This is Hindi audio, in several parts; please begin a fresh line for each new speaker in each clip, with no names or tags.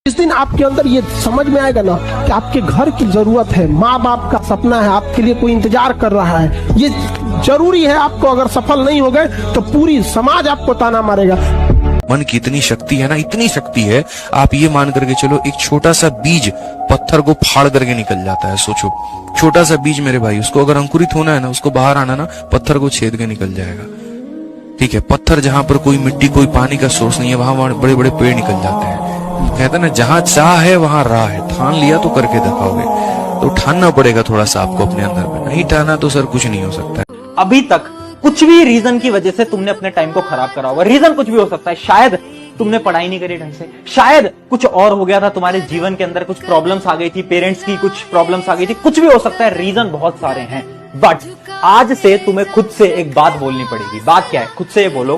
इस दिन आपके अंदर ये समझ में आएगा ना कि आपके घर की जरूरत है, माँ बाप का सपना है, आपके लिए कोई इंतजार कर रहा है, ये जरूरी है। आपको अगर सफल नहीं हो गए तो पूरी समाज आपको ताना मारेगा।
मन की इतनी शक्ति है ना, इतनी शक्ति है, आप ये मान करके चलो एक छोटा सा बीज पत्थर को फाड़ करके निकल जाता है। सोचो, छोटा सा बीज मेरे भाई, उसको अगर अंकुरित होना है ना, उसको बाहर आना ना, पत्थर को छेद के निकल जाएगा। ठीक है, पत्थर जहां पर कोई मिट्टी कोई पानी का सोर्स नहीं है, वहां बड़े बड़े पेड़ निकल जाते हैं। कहते हैं ना, जहां चाह है वहां राह है। ठान लिया तो करके दिखाओगे, तो ठानना पड़ेगा थोड़ा सा आपको अपने अंदर में। नहीं ठाना तो सर कुछ नहीं हो सकता।
अभी तक कुछ भी रीजन की वजह से तुमने अपने टाइम को खराब करा होगा। रीजन कुछ भी हो सकता है, शायद तुमने पढ़ाई नहीं करी ढंग से, शायद कुछ और हो गया था, तुम्हारे जीवन के अंदर कुछ प्रॉब्लम्स आ गई थी, पेरेंट्स की कुछ प्रॉब्लम्स आ गई थी, कुछ भी हो सकता है। रीजन बहुत सारे हैं, बट आज से तुम्हें खुद से एक बात बोलनी पड़ेगी। बात क्या है? खुद से ये बोलो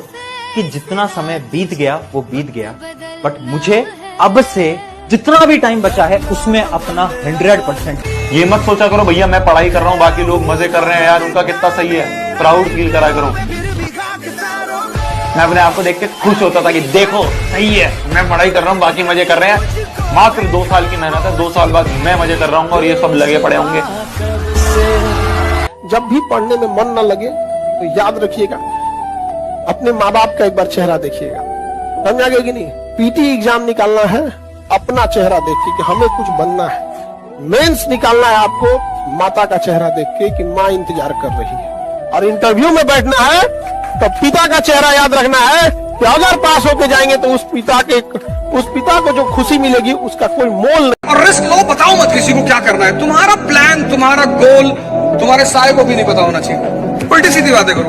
कि जितना समय बीत गया वो बीत गया, बट मुझे अब से जितना भी टाइम बचा है उसमें अपना 100%।
ये मत सोचा करो भैया मैं पढ़ाई कर रहा हूँ बाकी लोग मजे कर रहे हैं यार, उनका कितना सही है, प्राउड फील करा करो। मैं अपने आप को देख के खुश होता था कि देखो सही है, मैं पढ़ाई कर रहा हूँ बाकी मजे कर रहे हैं। मात्र 2 साल की मेहनत है, 2 साल बाद मैं मजे कर रहा हूँ और ये सब लगे पड़े होंगे।
जब भी पढ़ने में मन न लगे तो याद रखिएगा, अपने माँ बाप का एक बार चेहरा देखिएगा। समझ आ गया कि नहीं? पीटी एग्जाम निकालना है, अपना चेहरा देख के कि हमें कुछ बनना है। मेंस निकालना है आपको माता का चेहरा देख के कि माँ इंतजार कर रही है। और इंटरव्यू में बैठना है तो पिता का चेहरा याद रखना है कि अगर पास होके जाएंगे तो उस पिता को जो खुशी मिलेगी उसका कोई मोल नहीं।
और रिस्क लो, बताओ मत किसी को क्या करना है। तुम्हारा प्लान, तुम्हारा गोल तुम्हारे साय को भी नहीं पता होना चाहिए। उल्टी सीधी बातें करो।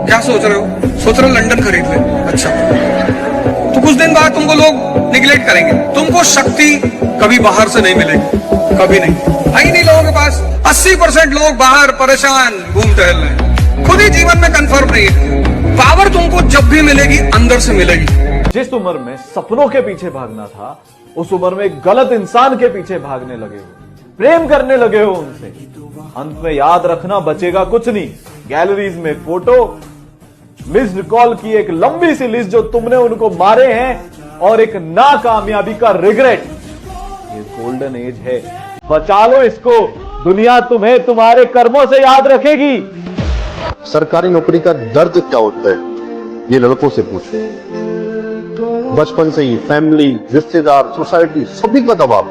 क्या सोच रहे हो? सोच रहे हो लंदन खरीद ले, अच्छा तो कुछ दिन बाद तुमको लोग निगलेक्ट करेंगे। तुमको शक्ति कभी बाहर से नहीं मिलेगी, कभी नहीं। है ही नहीं लोगों के पास। 80% लोग बाहर परेशान घूम टहल रहे हैं, खुद ही जीवन में कंफर्म नहीं है। पावर तुमको जब भी मिलेगी अंदर से मिलेगी।
जिस उम्र में सपनों के पीछे भागना था, उस उम्र में गलत इंसान के पीछे भागने लगे हो, प्रेम करने लगे हो उनसे। अंत में याद रखना बचेगा कुछ नहीं। गैलरीज में फोटो, मिस्ड कॉल की एक लंबी सी लिस्ट जो तुमने उनको मारे हैं, और एक नाकामयाबी का रिग्रेट। ये गोल्डन एज है, बचा लो इसको। दुनिया तुम्हें तुम्हारे कर्मों से याद रखेगी।
सरकारी नौकरी का दर्द क्या होता है, ये लड़कों से पूछो। बचपन से ही फैमिली, रिश्तेदार, सोसाइटी, सभी का दबाव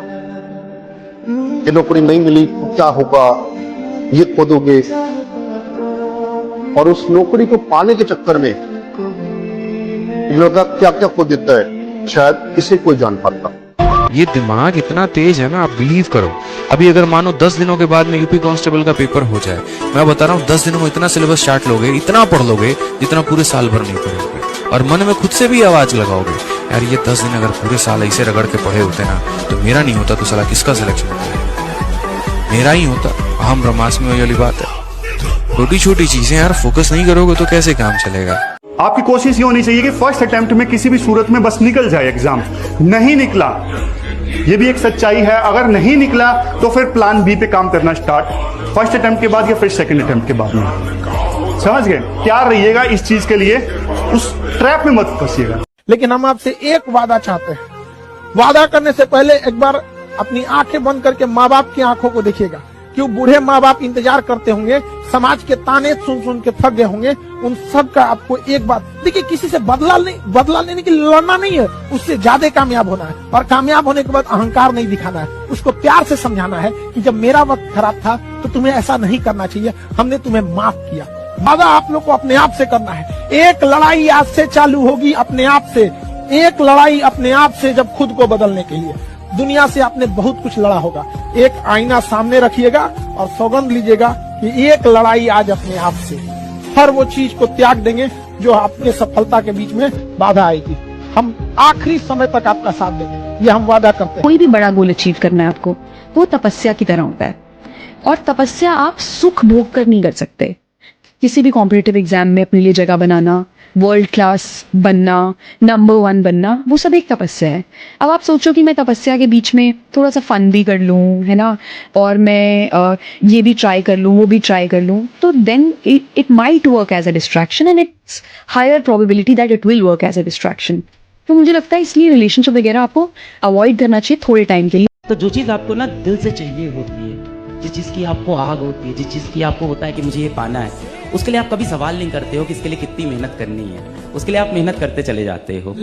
कि नौकरी नहीं मिली तो क्या होगा, ये खोदोगे। और उस नौकरी को पाने के चक्कर में लड़का क्या क्या खो देता है, शायद इसे कोई जान पाता।
ये दिमाग इतना तेज है ना, आप बिलीव करो। अभी अगर मानो 10 दिनों के बाद में यूपी कांस्टेबल का पेपर हो जाए, मैं बता रहा हूँ 10 दिनों में इतना सिलेबस चाट लोगे, इतना पढ़ लोगे जितना पूरे साल भर नहीं पढ़ोगे। और मन में खुद से भी आवाज लगाओगे, यार ये 10 दिन अगर पूरे साल ऐसे रगड़ के पढ़े होते ना तो मेरा नहीं होता, तो साला किसका सिलेक्शन होता? मेरा ही होता। अहम ब्रह्मास्मि वाली बात है। छोटी छोटी चीजें यार फोकस नहीं करोगे तो कैसे काम चलेगा?
आपकी कोशिश ये होनी चाहिए कि फर्स्ट अटेम्प्ट में किसी भी सूरत में बस निकल जाए एग्जाम। नहीं निकला, ये भी एक सच्चाई है। अगर नहीं निकला तो फिर प्लान बी पे काम करना स्टार्ट, फर्स्ट अटेम्प्ट के बाद या फिर सेकंड अटेम्प्ट के बाद में। समझ गए? तैयार रहिएगा इस चीज के लिए, उस ट्रैप में मत फंसिएगा।
लेकिन हम आपसे एक वादा चाहते हैं। वादा करने से पहले एक बार अपनी आंखें बंद करके माँ बाप की आंखों को देखिएगा। क्यों बूढ़े माँ बाप इंतजार करते होंगे, समाज के ताने सुन सुन के थक गए होंगे। उन सब का आपको एक बात देखिए, किसी से बदला लेने की लड़ना नहीं है, उससे ज्यादा कामयाब होना है। और कामयाब होने के बाद अहंकार नहीं दिखाना है, उसको प्यार से समझाना है कि जब मेरा वक्त खराब था तो तुम्हें ऐसा नहीं करना चाहिए, हमने तुम्हें माफ किया। वादा आप लोग को अपने आप से करना है। एक लड़ाई आज से चालू होगी अपने आप से, एक लड़ाई अपने आप से, जब खुद को बदलने के लिए। दुनिया से आपने बहुत कुछ लड़ा होगा, एक आईना सामने रखिएगा और सौगंध लीजिएगा कि एक लड़ाई आज अपने आप से। हर वो चीज को त्याग देंगे जो आपके सफलता के बीच में बाधा आएगी। हम आखिरी समय तक आपका साथ देंगे, ये हम वादा करते हैं।
कोई भी बड़ा गोल अचीव करना है आपको, वो तपस्या की तरह होता है। और तपस्या आप सुख भोग कर नहीं कर सकते। किसी भी कॉम्पिटिटिव एग्जाम में अपने लिए जगह बनाना, वर्ल्ड क्लास बनना, नंबर 1 बनना, वो सब एक तपस्या है। अब आप सोचो कि मैं तपस्या के बीच में थोड़ा सा फन भी कर लूँ, है ना, और मैं ये भी ट्राई कर लूँ, वो भी ट्राई कर लूँ, तो then it might work as a distraction and it's higher probability that it will work as a distraction. तो मुझे लगता है इसलिए रिलेशनशिप वगैरह आपको अवॉइड करना चाहिए थोड़े टाइम के लिए।
तो जो चीज़ आपको ना दिल से चाहिए होती है, जिस चीज़ की आपको आग होती है, जिस चीज़ की आपको होता है कि मुझे ये पाना है, उसके लिए आप कभी सवाल नहीं करते हो कि इसके लिए कितनी मेहनत करनी है, उसके लिए आप मेहनत करते चले जाते हो।